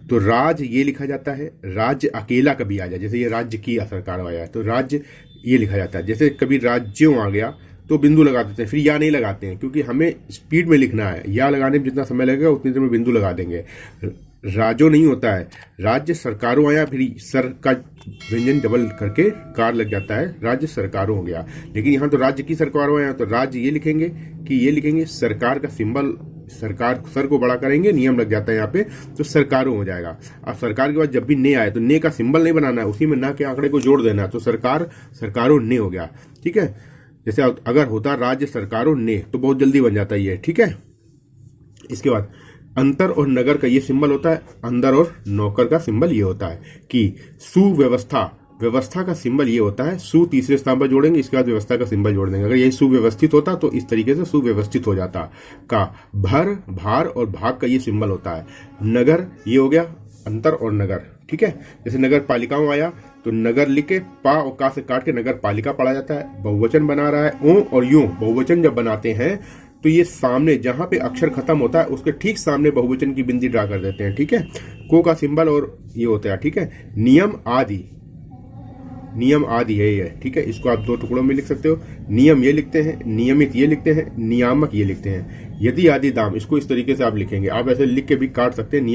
तो राज्य ये लिखा जाता है, राज्य अकेला कभी आ जाए, जैसे ये राज्य की सरकार आया है तो राज्य ये लिखा जाता है। जैसे कभी राज्यों आ गया तो बिंदु लगा देते हैं, फिर या नहीं लगाते हैं, क्योंकि हमें स्पीड में लिखना है, या लगाने में जितना समय लगेगा उतनी देर में बिंदु लगा देंगे। राज्यों नहीं होता है, राज्य सरकारों आया, फिर सर का व्यंजन डबल करके कार लग जाता है, राज्य सरकारों हो गया। लेकिन यहाँ तो राज्य की सरकारों आया तो राज्य ये लिखेंगे कि ये लिखेंगे सरकार का सिंबल, सरकार सर को बड़ा करेंगे, नियम लग जाता है यहाँ पे, तो सरकारों हो जाएगा। अब सरकार के बाद जब भी ने आए तो ने का सिंबल नहीं बनाना है, उसी में ना के आंकड़े को जोड़ देना है, तो सरकार सरकारों ने हो गया। ठीक है, जैसे अगर होता राज्य सरकारों ने तो बहुत जल्दी बन जाता है ये। ठीक है, इसके बाद अंतर और नगर का ये सिंबल होता है, अंदर और नौकर का सिंबल ये होता है कि सुव्यवस्था, व्यवस्था का सिंबल ये होता है, सु तीसरे स्थान पर जोड़ेंगे, इसके बाद व्यवस्था का सिंबल जोड़ देंगे। अगर यही सुव्यवस्थित होता तो इस तरीके से सुव्यवस्थित हो जाता। का भर, भार और भाग का ये सिंबल होता है। नगर ये हो गया अंतर और नगर। ठीक है, जैसे नगर पालिकाओं आया तो नगर लिख के पा और का से काट के नगर पालिका पढ़ा जाता है। बहुवचन बना रहा है ओ और यूं, बहुवचन जब बनाते हैं तो ये सामने जहां पे अक्षर खत्म होता है उसके ठीक सामने बहुवचन की बिंदी ड्रा कर देते हैं। ठीक है, को का सिंबल और ये होता है। ठीक है, नियम आदि, नियम आदि है ये। ठीक है, इसको आप दो टुकड़ों में लिख सकते हो, नियम ये लिखते हैं, नियमित ये लिखते हैं, नियामक ये लिखते हैं। यदि आदि दाम, इसको इस तरीके से आप लिखेंगे, आप ऐसे लिख के भी काट सकते हैं। नियम